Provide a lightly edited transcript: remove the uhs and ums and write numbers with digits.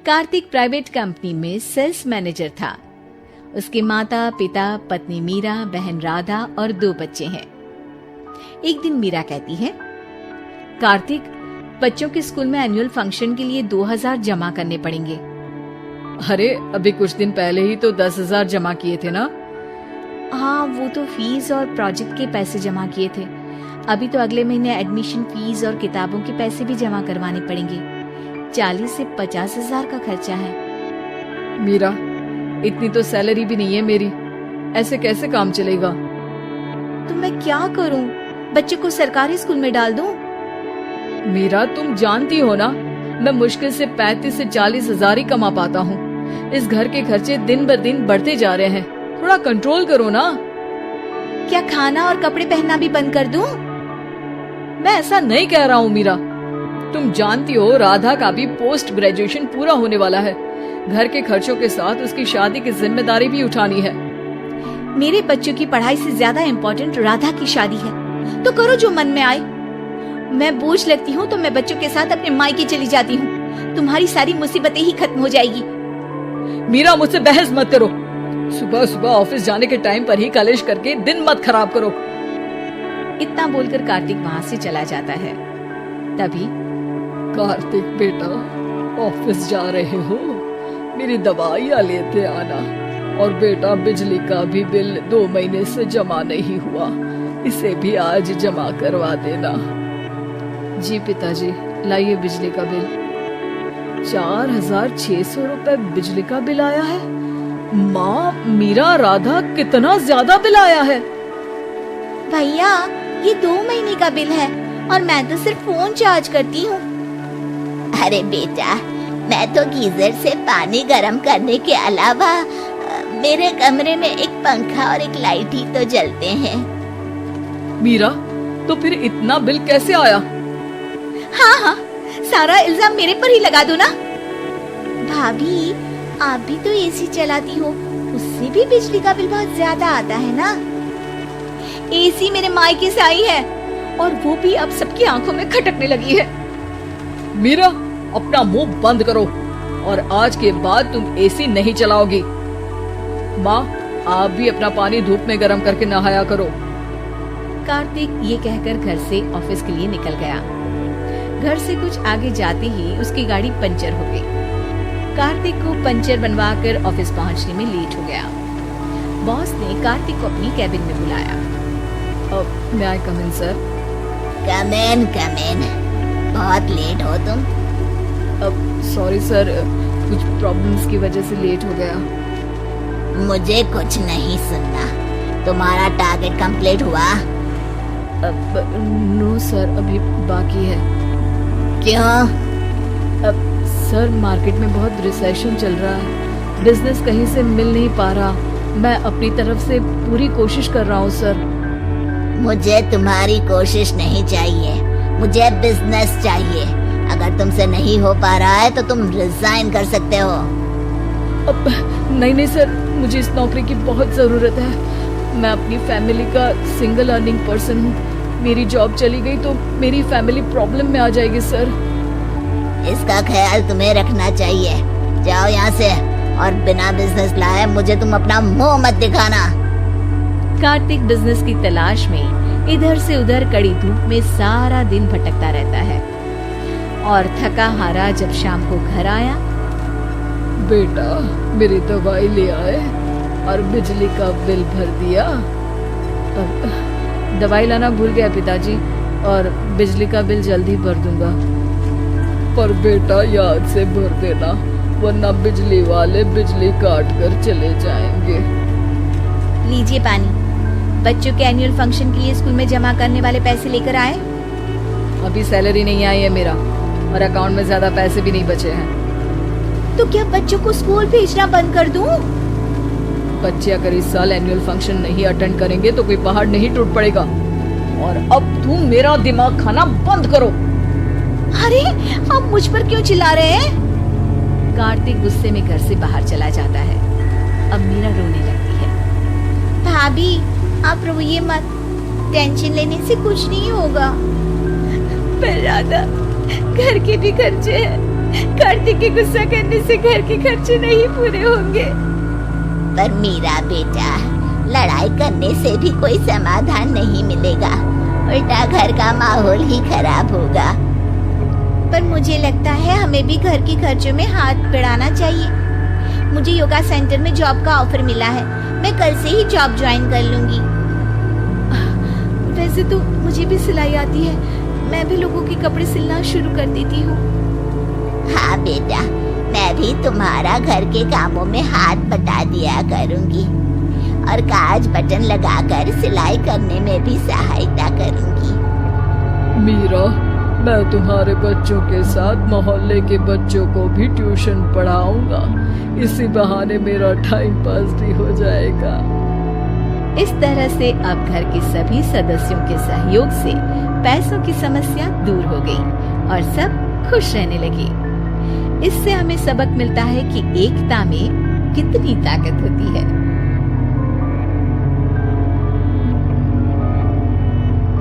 Kartik private company में sales manager था। उसके माता पिता, पत्नी मीरा, बहन राधा और 2 बच्चे हैं। एक दिन मीरा कहती है, कार्तिक, बच्चों के स्कूल में एनुअल फंक्शन के लिए 2000 जमा करने पड़ेंगे। अरे अभी कुछ दिन पहले ही तो 10,000 जमा किए थे ना। हाँ, वो तो फीस और प्रोजेक्ट के पैसे जमा किए थे। अभी तो अगले महीने एडमिशन फीस और किताबों के पैसे भी जमा करवाने पड़ेंगे। 40 से 50,000 का खर्चा है। मीरा, इतनी तो सैलरी भी नहीं है मेरी, ऐसे कैसे काम चलेगा? तो मैं क्या करूं? बच्चे को सरकारी स्कूल में डाल दूं? मीरा, तुम जानती हो ना, मैं मुश्किल से 35 से 40,000 ही कमा पाता हूँ। इस घर के खर्चे दिन ब दिन बढ़ते जा रहे हैं, थोड़ा कंट्रोल करो ना। क्या खाना और कपड़े पहनना भी बंद कर दूं? मैं ऐसा नहीं कह रहा हूँ मीरा। तुम जानती हो राधा का भी पोस्ट ग्रेजुएशन पूरा होने वाला है। घर के खर्चों के साथ उसकी शादी की जिम्मेदारी भी उठानी है। मेरे बच्चों की पढ़ाई से ज्यादा इम्पोर्टेंट राधा की शादी है, तो करो जो मन में आए। मैं बोझ लगती हूँ तो मैं बच्चों के साथ अपने मायके चली जाती हूँ। तुम्हारी सारी मुसीबतें ही खत्म हो जाएगी। मीरा, मुझसे बहस मत करो। सुबह सुबह ऑफिस जाने के टाइम पर ही कलेश करके दिन मत खराब करो। इतना बोलकर कार्तिक वहाँ से चला जाता है। तभी, कार्तिक बेटा, ऑफिस जा रहे हो? मेरी दवाइयाँ लेते आना। और बेटा, बिजली का भी बिल 2 महीने से जमा नहीं हुआ, इसे भी आज जमा करवा देना। जी पिताजी, लाइए बिजली का बिल। 4,600 रुपए बिजली का बिल आया है। माँ, मीरा, राधा, कितना ज्यादा बिल आया है। भैया, ये 2 महीने का बिल है और मैं तो सिर्फ फोन चार्ज करती हूँ। अरे बेटा, मैं तो गीजर से पानी गर्म करने के अलावा मेरे कमरे में एक पंखा और एक लाइट ही तो जलते हैं। मीरा, तो फिर इतना बिल कैसे आया? हाँ, सारा इल्जाम मेरे पर ही लगा दो ना। भाभी, आप भी तो एसी चलाती हो, उससे भी बिजली का बिल बहुत ज्यादा आता है ना। एसी मेरे मायके से आई है और वो भी अब सबकी आंखों में खटकने लगी है। मीरा, अपना मुंह बंद करो और आज के बाद तुम एसी नहीं चलाओगी। माँ, आप भी अपना पानी धूप में गर्म करके नहाया करो। कार्तिक ये कहकर घर से ऑफिस के लिए निकल गया। घर से कुछ आगे जाते ही उसकी गाड़ी पंचर हो गई। कार्तिक को पंचर बनवाकर ऑफिस पहुंचने में लेट हो गया। बॉस ने कार्तिक को अपनी कैबिन में बुलाया। मैं आई कम इन सर? कम इन। बहुत लेट हो तुम। सॉरी सर, कुछ प्रॉब्लम्स की वजह से लेट हो गया। मुझे कुछ नहीं सुनना। तुम्हारा टारगेट कंप्लीट हुआ? नो सर, अभी बाकी है। क्यों? सर, मार्केट में बहुत रिसेशन चल रहा है, बिजनेस कहीं से मिल नहीं पा रहा। मैं अपनी तरफ से पूरी कोशिश कर रहा हूँ सर। मुझे तुम्हारी कोशिश नहीं चाहिए, मुझे बिजनेस चाहिए। अगर तुमसे नहीं हो पा रहा है तो तुम रिजाइन कर सकते हो। नहीं सर, मुझे इस नौकरी की बहुत जरूरत है। मैं अपनी फैमिली का सिंगल अर्निंग पर्सन हूँ। मेरी जॉब चली गई तो मेरी फैमिली प्रॉब्लम में आ जाएगी सर। इसका ख्याल तुम्हें रखना चाहिए। जाओ यहाँ से और बिना बिजनेस लाए मुझे तुम अपना मुंह मत दिखाना। कार्तिक बिजनेस की तलाश में इधर से उधर कड़ी धूप में सारा दिन भटकता रहता है और थका हारा जब शाम को घर आया। बेटा, मेरी दवाई ले आए और बिजली का बिल भर दिया? दवाई लाना भूल गया पिताजी, और बिजली का बिल जल्दी भर दूंगा। पर बेटा, याद से भर देना, वरना बिजली वाले बिजली काट कर चले जाएंगे। लीजिए पानी। बच्चों के एनुअल फंक्शन के लिए स्कूल में जमा करने वाले पैसे लेकर आए? अभी सैलरी नहीं आई है मेरा, और अकाउंट में ज्यादा पैसे भी नहीं बचे हैं। तो क्या बच्चों को स्कूल भेजना बंद कर दूं? बच्चे अगर इस साल एनुअल फंक्शन नहीं अटेंड करेंगे तो कोई पहाड़ नहीं टूट पड़ेगा। और अब तुम मेरा दिमाग खाना बंद करो। अरे, आप मुझ पर क्यों चिल्ला रहे हैं? कार्तिक गुस्से में घर से बाहर चला जाता है। अब मीरा रोने लगती है। भाभी, आप रोइए मत, टेंशन लेने से कुछ नहीं होगा। पर राधा, घर के भी खर्चे हैं, कार्तिक के गुस्सा करने से घर के खर्चे नहीं पूरे होंगे। पर मीरा बेटा, लड़ाई करने से भी कोई समाधान नहीं मिलेगा, उल्टा घर का माहौल ही खराब होगा। पर मुझे लगता है हमें भी घर के खर्चों में हाथ बढ़ाना चाहिए। मुझे योगा सेंटर में जॉब का ऑफर मिला है, मैं कल से ही जॉब ज्वाइन कर लूंगी। वैसे तो मुझे भी सिलाई आती है, मैं भी लोगों के कपड़े सिलना शुरू कर देती हूँ। हाँ बेटा, मैं भी तुम्हारा घर के कामों में हाथ बटा दिया करूंगी और काज बटन लगाकर सिलाई करने में भी सहायता करूंगी। मीरा, मैं तुम्हारे बच्चों के साथ मोहल्ले के बच्चों को भी ट्यूशन पढ़ाऊंगा। इसी बहाने मेरा टाइम पास भी हो जाएगा। इस तरह से अब घर के सभी सदस्यों के सहयोग से पैसों की समस्या दूर हो गई और सब खुश रहने लगे। इससे हमें सबक मिलता है कि एकता में कितनी ताकत होती है।